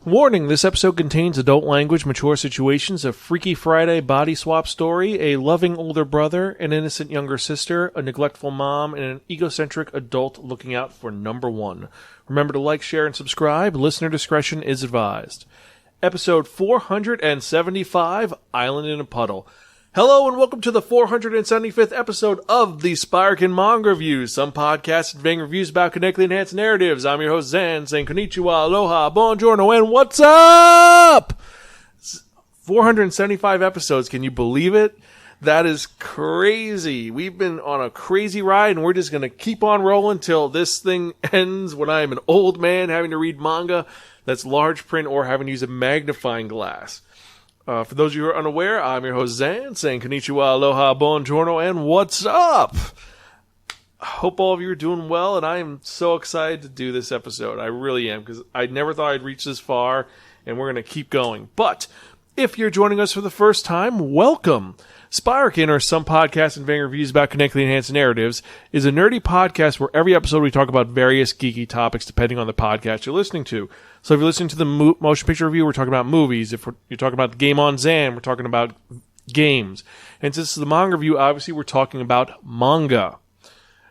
Warning, this episode contains adult language, mature situations, a Freaky Friday body swap story, a loving older brother, an innocent younger sister, a neglectful mom, and an egocentric adult looking out for number one. Remember to like, share, and subscribe. Listener discretion is advised. Episode 475, Island in a Puddle. Hello and welcome to the 475th episode of the Spiraken Manga Reviews, some podcasts conveying reviews about connectedly enhanced narratives. I'm your host, Zan, saying konnichiwa, aloha, buongiorno, and what's up? 475 episodes, can you believe it? That is crazy. We've been on a crazy ride, and we're just going to keep on rolling till this thing ends when I am an old man having to read manga that's large print or having to use a magnifying glass. For those of you who are unaware, I'm your host, Zan, saying konnichiwa, aloha, buongiorno, and what's up? I hope all of you are doing well, and I am so excited to do this episode. I really am, because I never thought I'd reach this far, and we're going to keep going. But if you're joining us for the first time, welcome. Spiraken, or some podcasts and conveying reviews about connectedly enhanced narratives, is a nerdy podcast where every episode we talk about various geeky topics depending on the podcast you're listening to. So if you're listening to the motion picture review, we're talking about movies. If you're talking about the Game on Zan, we're talking about games. And since it's the manga review, obviously we're talking about manga.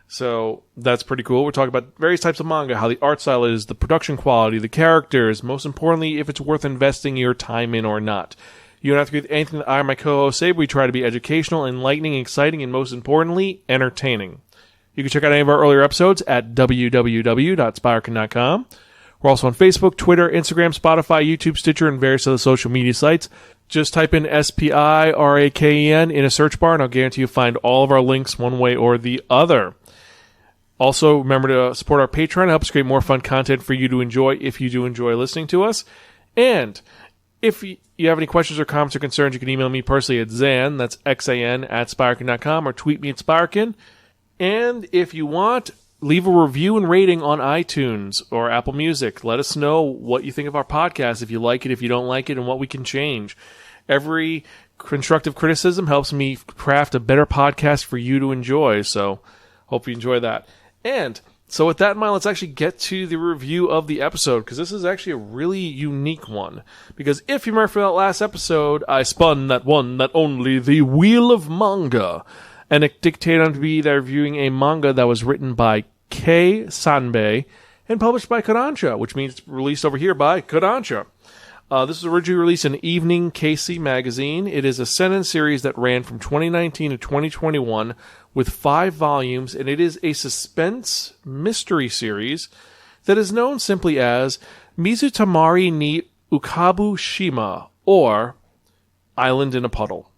So that's pretty cool. We're talking about various types of manga, how the art style is, the production quality, the characters, most importantly, if it's worth investing your time in or not. You don't have to agree with anything that I or my co-hosts say, but we try to be educational, enlightening, exciting, and most importantly, entertaining. You can check out any of our earlier episodes at www.spiraken.com. We're also on Facebook, Twitter, Instagram, Spotify, YouTube, Stitcher, and various other social media sites. Just type in SPIRAKEN in a search bar, and I'll guarantee you'll find all of our links one way or the other. Also, remember to support our Patreon. It helps create more fun content for you to enjoy if you do enjoy listening to us. And if you have any questions or comments or concerns, you can email me personally at Zan, that's XAN, @Spiraken.com, or tweet me at Spiraken. And if you want, leave a review and rating on iTunes or Apple Music. Let us know what you think of our podcast, if you like it, if you don't like it, and what we can change. Every constructive criticism helps me craft a better podcast for you to enjoy, so hope you enjoy that. And so with that in mind, let's actually get to the review of the episode, because this is actually a really unique one. Because if you remember from that last episode, I spun that one, that only, the Wheel of Manga. And it dictated on to be that reviewing a manga that was written by Kei Sanbe and published by Kodansha, which means it's released over here by Kodansha. This was originally released in Evening Casey magazine. It is a seinen series that ran from 2019 to 2021 with 5 volumes, and it is a suspense mystery series that is known simply as Mizutamari ni Ukabu Shima, or Island in a Puddle.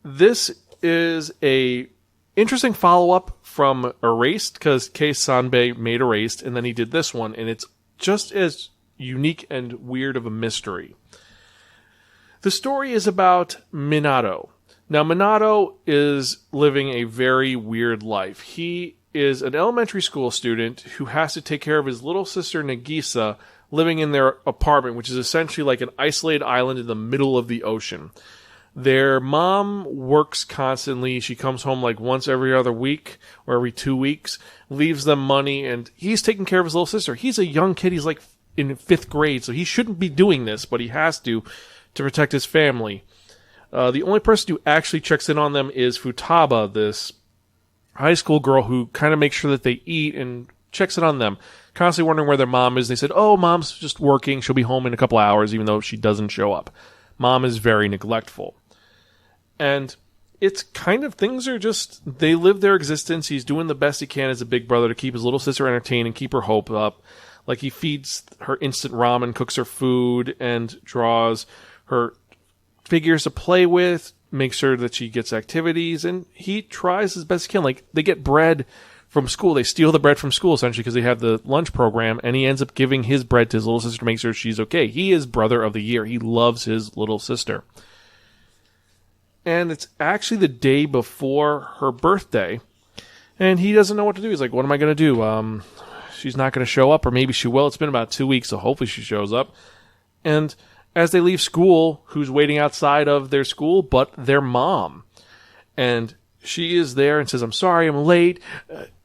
This is a interesting follow-up from Erased, because Kei Sanbe made Erased, and then he did this one, and it's just as unique and weird of a mystery. The story is about Minato. Now, Minato is living a very weird life. He is an elementary school student who has to take care of his little sister Nagisa, living in their apartment, which is essentially like an isolated island in the middle of the ocean. Their mom works constantly. She comes home like once every other week or every 2 weeks, leaves them money, and he's taking care of his little sister. He's a young kid. He's like in 5th grade, so he shouldn't be doing this, but he has to protect his family. The only person who actually checks in on them is Futaba, this high school girl who kind of makes sure that they eat and checks in on them, constantly wondering where their mom is. They said, oh, mom's just working. She'll be home in a couple hours, even though she doesn't show up. Mom is very neglectful. And it's kind of, things are just, they live their existence. He's doing the best he can as a big brother to keep his little sister entertained and keep her hope up. Like, he feeds her instant ramen, cooks her food, and draws her figures to play with, makes sure that she gets activities, and he tries his best he can. Like, they get bread from school. They steal the bread from school, essentially, because they have the lunch program, and he ends up giving his bread to his little sister to make sure she's okay. He is brother of the year. He loves his little sister. And it's actually the day before her birthday, and he doesn't know what to do. He's like, what am I going to do? She's not going to show up, or maybe she will. It's been about 2 weeks, so hopefully she shows up. And as they leave school, who's waiting outside of their school but their mom? And she is there and says, I'm sorry I'm late.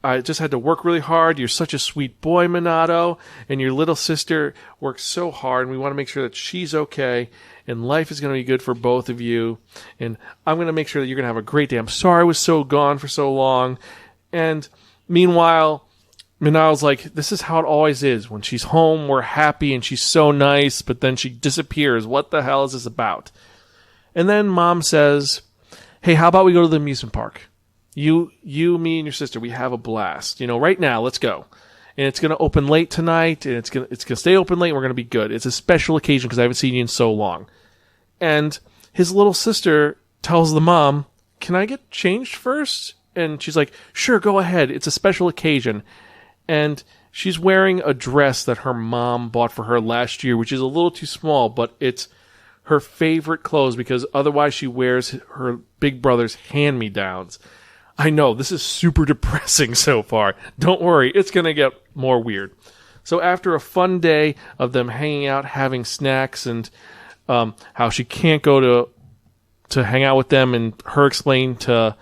I just had to work really hard. You're such a sweet boy, Minato. And your little sister works so hard. And we want to make sure that she's okay. And life is going to be good for both of you. And I'm going to make sure that you're going to have a great day. I'm sorry I was so gone for so long. And meanwhile, Minato's like, this is how it always is. When she's home, we're happy and she's so nice. But then she disappears. What the hell is this about? And then Mom says, hey, how about we go to the amusement park? You, me, and your sister, we have a blast. Right now, let's go. And it's going to open late tonight, and it's going to stay open late, and we're going to be good. It's a special occasion because I haven't seen you in so long. And his little sister tells the mom, can I get changed first? And she's like, sure, go ahead. It's a special occasion. And she's wearing a dress that her mom bought for her last year, which is a little too small, but it's her favorite clothes because otherwise she wears her big brother's hand-me-downs. I know, this is super depressing so far. Don't worry, it's going to get more weird. So after a fun day of them hanging out, having snacks, and how she can't go to hang out with them, and her explain to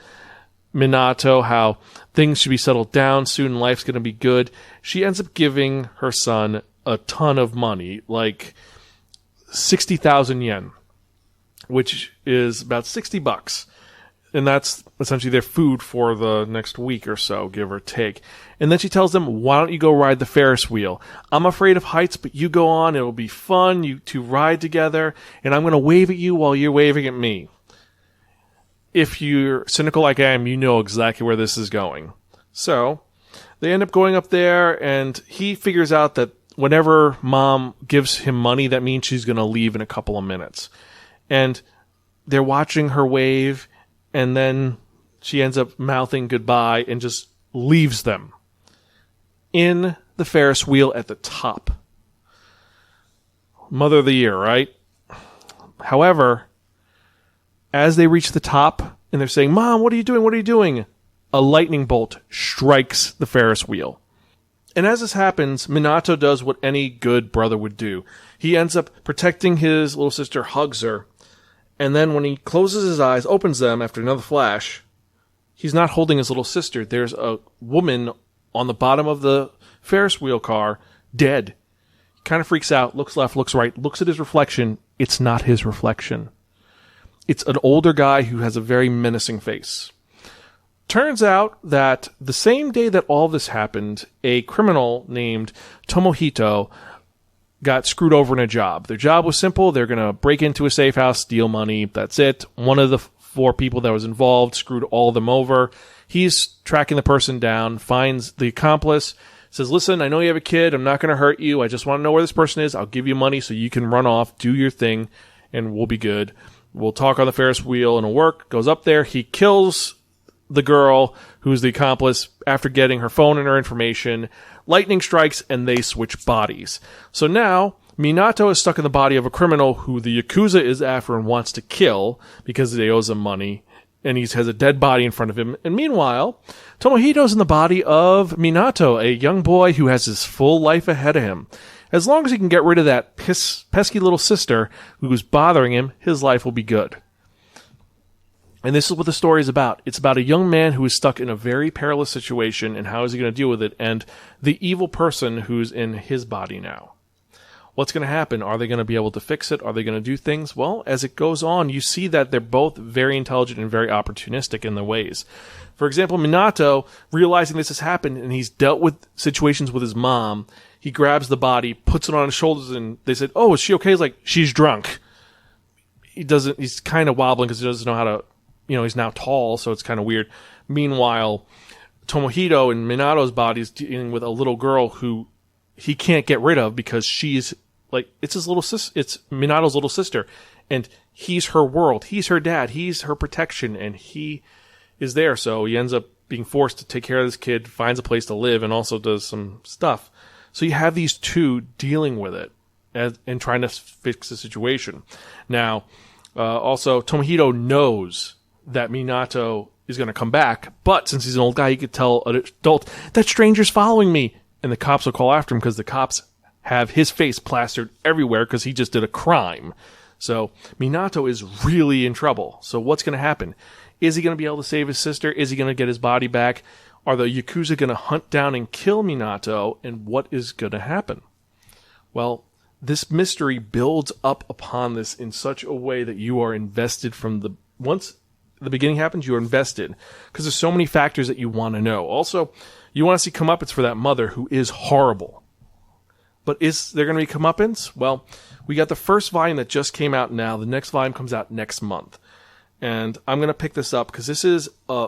Minato how things should be settled down soon, life's going to be good, she ends up giving her son a ton of money, like 60,000 yen, which is about $60. And that's essentially their food for the next week or so, give or take. And then she tells them, why don't you go ride the Ferris wheel? I'm afraid of heights, but you go on. It'll be fun you to ride together. And I'm going to wave at you while you're waving at me. If you're cynical like I am, you know exactly where this is going. So they end up going up there, and he figures out that whenever Mom gives him money, that means she's going to leave in a couple of minutes. And they're watching her wave, and then she ends up mouthing goodbye and just leaves them in the Ferris wheel at the top. Mother of the year, right? However, as they reach the top and they're saying, Mom, what are you doing? What are you doing? A lightning bolt strikes the Ferris wheel. And as this happens, Minato does what any good brother would do. He ends up protecting his little sister, hugs her, and then when he closes his eyes, opens them after another flash, he's not holding his little sister. There's a woman on the bottom of the Ferris wheel car, dead. He kind of freaks out, looks left, looks right, looks at his reflection. It's not his reflection. It's an older guy who has a very menacing face. Turns out that the same day that all this happened, a criminal named Tomohito got screwed over in a job. Their job was simple. They're going to break into a safe house, steal money. That's it. One of the 4 people that was involved screwed all of them over. He's tracking the person down, finds the accomplice, says, listen, I know you have a kid. I'm not going to hurt you. I just want to know where this person is. I'll give you money so you can run off, do your thing, and we'll be good. We'll talk on the Ferris wheel and it'll work. Goes up there. He kills the girl who's the accomplice after getting her phone and her information. Lightning strikes and they switch bodies. So now Minato is stuck in the body of a criminal who the Yakuza is after and wants to kill because they owes him money. And he has a dead body in front of him. And meanwhile, Tomohito's in the body of Minato, a young boy who has his full life ahead of him. As long as he can get rid of that pesky little sister who's bothering him, his life will be good. And this is what the story is about. It's about a young man who is stuck in a very perilous situation, and how is he going to deal with it, and the evil person who's in his body now. What's going to happen? Are they going to be able to fix it? Are they going to do things? Well, as it goes on, you see that they're both very intelligent and very opportunistic in their ways. For example, Minato, realizing this has happened, and he's dealt with situations with his mom, he grabs the body, puts it on his shoulders, and they said, oh, is she okay? He's like, she's drunk. He's kind of wobbling because he doesn't know how to, he's now tall, so it's kind of weird. Meanwhile, Tomohito in Minato's body is dealing with a little girl who he can't get rid of because she's like, it's Minato's little sister, and he's her world. He's her dad. He's her protection, and he is there. So he ends up being forced to take care of this kid, finds a place to live, and also does some stuff. So you have these two dealing with it and trying to fix the situation. Now, also, Tomohito knows that Minato is going to come back, but since he's an old guy, he could tell an adult, that stranger's following me. And the cops will call after him because the cops have his face plastered everywhere because he just did a crime. So Minato is really in trouble. So what's going to happen? Is he going to be able to save his sister? Is he going to get his body back? Are the Yakuza going to hunt down and kill Minato? And what is going to happen? Well, this mystery builds up upon this in such a way that you are invested from once the beginning happens, you are invested. Because there's so many factors that you want to know. Also, you want to see comeuppance for that mother who is horrible. But is there going to be comeuppance? Well, we got the first volume that just came out now. The next volume comes out next month. And I'm going to pick this up because this is a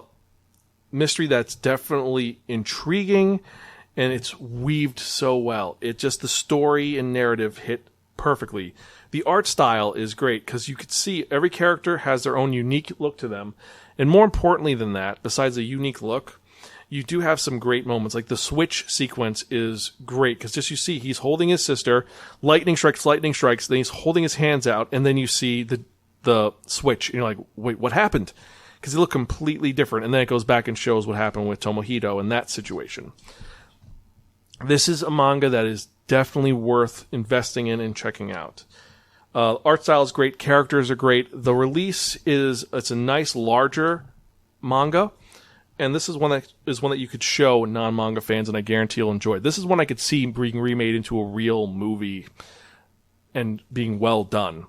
mystery that's definitely intriguing and it's weaved so well. It just, the story and narrative hit perfectly. The art style is great because you could see every character has their own unique look to them. And more importantly than that, besides a unique look, you do have some great moments. Like the switch sequence is great because just you see he's holding his sister, lightning strikes, then he's holding his hands out, and then you see the switch, and you're like, wait, what happened? Because they look completely different, and then it goes back and shows what happened with Tomohito in that situation. This is a manga that is definitely worth investing in and checking out. Art style is great, characters are great. The release it's a nice larger manga, and this is one that you could show non-manga fans, and I guarantee you'll enjoy. This is one I could see being remade into a real movie and being well done.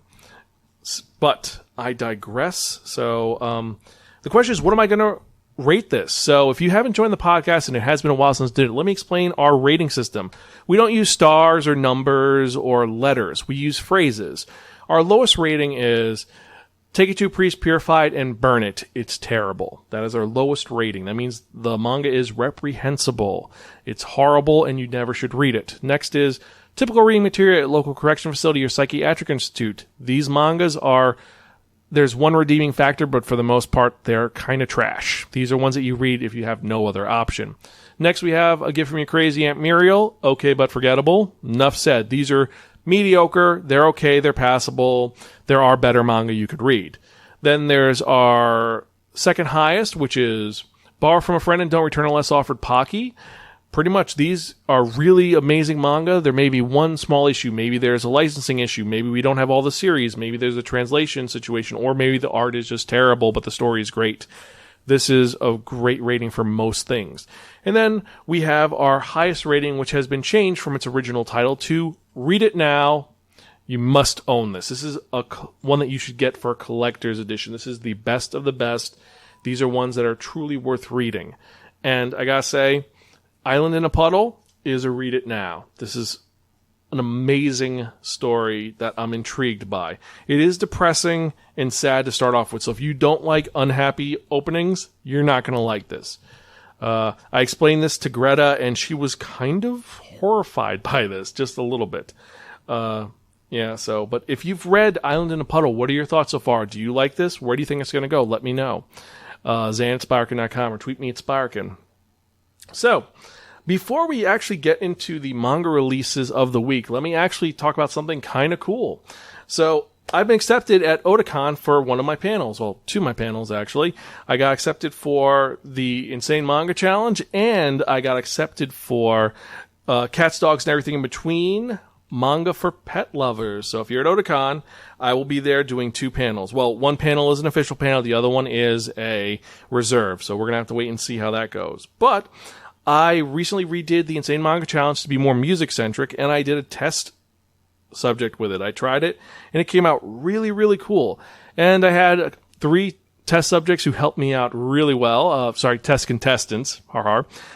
But I digress. So the question is, what am I going to rate this? So if you haven't joined the podcast and it has been a while since I did it, let me explain our rating system. We don't use stars or numbers or letters. We use phrases. Our lowest rating is take it to a priest, purified, and burn it. It's terrible. That is our lowest rating. That means the manga is reprehensible. It's horrible and you never should read it. Next is typical reading material at local correction facility or psychiatric institute. These mangas there's one redeeming factor, but for the most part, they're kind of trash. These are ones that you read if you have no other option. Next, we have A Gift from Your Crazy Aunt Muriel. Okay, but forgettable. Enough said. These are mediocre. They're okay. They're passable. There are better manga you could read. Then there's our second highest, which is Borrow from a Friend and Don't Return Unless Offered Pocky. Pretty much, these are really amazing manga. There may be one small issue. Maybe there's a licensing issue. Maybe we don't have all the series. Maybe there's a translation situation. Or maybe the art is just terrible, but the story is great. This is a great rating for most things. And then we have our highest rating, which has been changed from its original title to Read It Now. You must own this. This is one that you should get for a collector's edition. This is the best of the best. These are ones that are truly worth reading. And I gotta say, Island in a Puddle is a read it now. This is an amazing story that I'm intrigued by. It is depressing and sad to start off with, so if you don't like unhappy openings, you're not going to like this. I explained this to Greta, and she was kind of horrified by this, just a little bit. But if you've read Island in a Puddle, what are your thoughts so far? Do you like this? Where do you think it's going to go? Let me know. Zan@Spiraken.com or tweet me at Spiraken. So, before we actually get into the manga releases of the week, let me actually talk about something kind of cool. So, I've been accepted at Otakon for one of my panels. Well, two of my panels, actually. I got accepted for the Insane Manga Challenge, and I got accepted for Cats, Dogs, and Everything in Between, Manga for Pet Lovers. So, if you're at Otakon, I will be there doing two panels. Well, one panel is an official panel. The other one is a reserve. So, we're going to have to wait and see how that goes. But I recently redid the Insane Manga Challenge to be more music-centric, and I did a test subject with it. I tried it, and it came out really, really cool. And I had 3 test subjects who helped me out really well. Test contestants.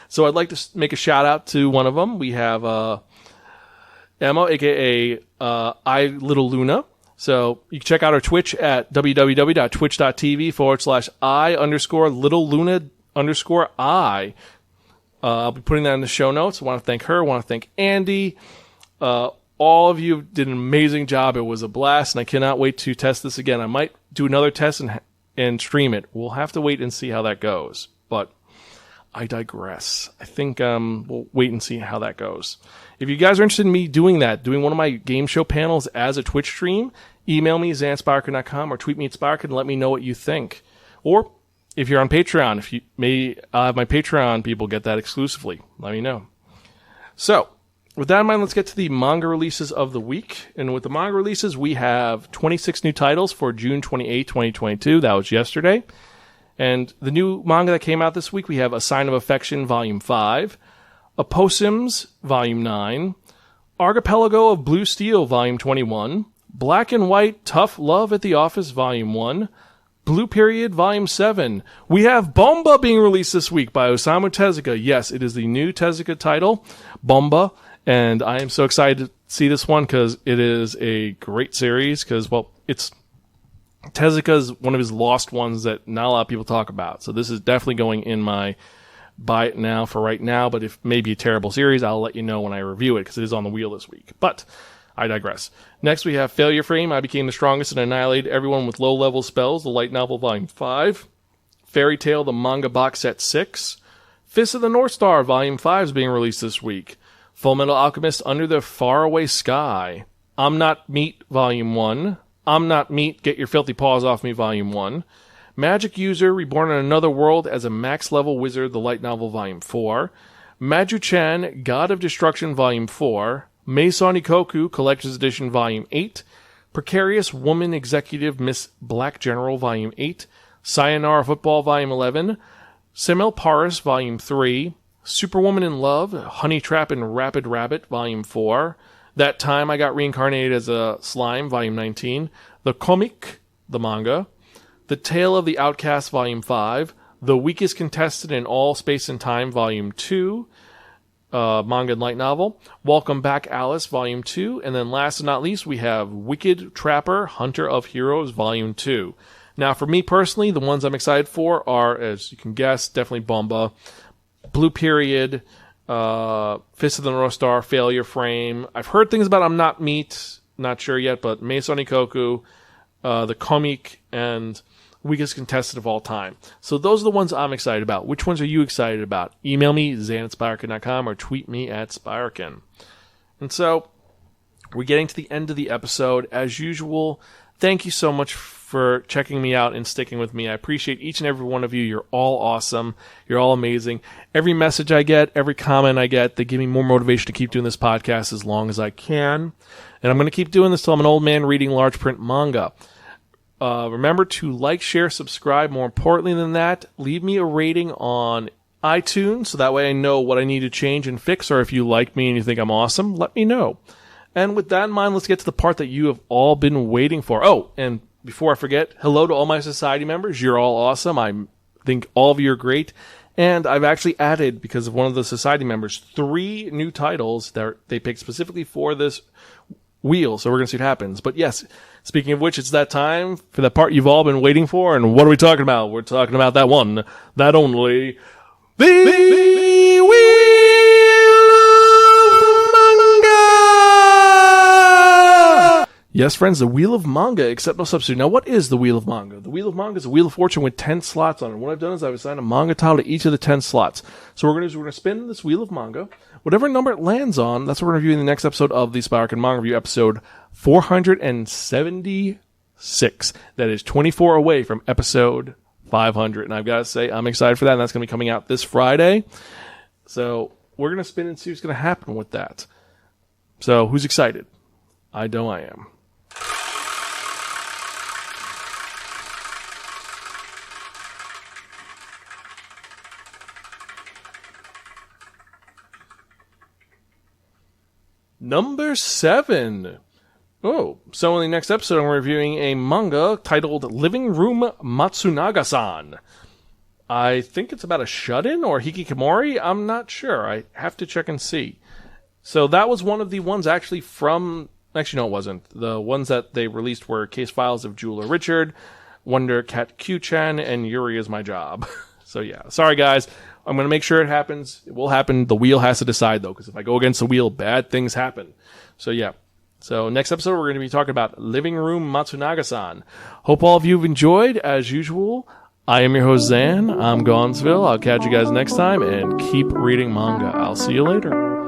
So I'd like to make a shout-out to one of them. We have Emma, a.k.a. I Little Luna. So you can check out our Twitch at www.twitch.tv/I_Little Luna_I. I'll be putting that in the show notes. I want to thank her. I want to thank Andy. All of you did an amazing job. It was a blast, and I cannot wait to test this again. I might do another test and stream it. We'll have to wait and see how that goes. But I digress. I think we'll wait and see how that goes. If you guys are interested in me doing one of my game show panels as a Twitch stream, email me, zan@Spiraken.com, or tweet me at Spiraken and let me know what you think. Or if you're on Patreon, if you may have my Patreon people get that exclusively, let me know. So, with that in mind, let's get to the manga releases of the week. And with the manga releases, we have 26 new titles for June 28, 2022. That was yesterday. And the new manga that came out this week, we have A Sign of Affection, Volume 5, Opossums, Volume 9, Archipelago of Blue Steel, Volume 21, Black and White Tough Love at the Office, Volume 1, Blue Period, Volume 7. We have Bomba being released this week by Osamu Tezuka. Yes, it is the new Tezuka title, Bomba, and I am so excited to see this one because it is a great series because, well, it's Tezuka's one of his lost ones that not a lot of people talk about. So this is definitely going in my buy it now for right now, but if maybe a terrible series, I'll let you know when I review it because it is on the wheel this week. But I digress. Next, we have Failure Frame, I Became the Strongest and Annihilated Everyone with Low-Level Spells, the light novel, Volume 5. Fairy Tail, the manga box set 6. Fist of the North Star, Volume 5 is being released this week. Fullmetal Alchemist, Under the Faraway Sky. I'm Not Meat, Volume 1. I'm Not Meat, Get Your Filthy Paws Off Me, Volume 1. Magic User, Reborn in Another World as a Max-Level Wizard, the light novel, Volume 4. Maju-chan, God of Destruction, Volume 4. Meison Ikoku, Collector's Edition, Volume 8. Precarious Woman Executive, Miss Black General, Volume 8. Sayonara Football, Volume 11. Semel Paris, Volume 3. Superwoman in Love, Honey Trap and Rapid Rabbit, Volume 4. That Time I Got Reincarnated as a Slime, Volume 19. The Comic, the manga. The Tale of the Outcast, Volume 5. The Weakest Contestant in All Space and Time, Volume 2. Manga and light novel. Welcome Back, Alice, Volume 2. And then last but not least, we have Wicked Trapper, Hunter of Heroes, Volume 2. Now, for me personally, the ones I'm excited for are, as you can guess, definitely Bomba, Blue Period, Fist of the North Star, Failure Frame. I've heard things about I'm Not Meat, not sure yet, but Meison Ikoku, the Comic, and Weakest Contestant of All Time. So those are the ones I'm excited about. Which ones are you excited about? Email me, zan@spiraken.com, or tweet me at Spiraken. And so, we're getting to the end of the episode. As usual, thank you so much for checking me out and sticking with me. I appreciate each and every one of you. You're all awesome. You're all amazing. Every message I get, every comment I get, they give me more motivation to keep doing this podcast as long as I can. And I'm going to keep doing this till I'm an old man reading large print manga. Remember to like, share, subscribe. More importantly than that, leave me a rating on iTunes so that way I know what I need to change and fix, or if you like me and you think I'm awesome, let me know. And with that in mind, let's get to the part that you have all been waiting for. Oh, and before I forget, hello to all my society members. You're all awesome. I think all of you are great. And I've actually added, because of one of the society members, 3 new titles that they picked specifically for this wheel, so we're going to see what happens. But yes, speaking of which, it's that time for the part you've all been waiting for. And what are we talking about? We're talking about that one, that only, the Wheel of Manga! Yes, friends, the Wheel of Manga, except no substitute. Now, what is the Wheel of Manga? The Wheel of Manga is a Wheel of Fortune with 10 slots on it. What I've done is I've assigned a manga title to each of the 10 slots. So we're going to spin this Wheel of Manga. Whatever number it lands on, that's what we're going to review in the next episode of the Spiraken Manga Review, episode 476. That is 24 away from episode 500. And I've got to say, I'm excited for that, and that's going to be coming out this Friday. So we're going to spin and see what's going to happen with that. So who's excited? I know I am. Number 7. Oh, so in the next episode, I'm reviewing a manga titled Living Room Matsunaga-san. I think it's about a shut-in or hikikomori. I'm not sure. I have to check and see. So that was one of the ones actually from... Actually, no, it wasn't. The ones that they released were Case Files of Jeweler Richard, Wonder Cat Q-chan, and Yuri Is My Job. So yeah, sorry guys. I'm going to make sure it happens. It will happen. The wheel has to decide, though, because if I go against the wheel, bad things happen. So, yeah. So, next episode, we're going to be talking about Living Room Matsunaga-san. Hope all of you have enjoyed, as usual. I am your host, Zan. I'm Gonzville. I'll catch you guys next time, and keep reading manga. I'll see you later.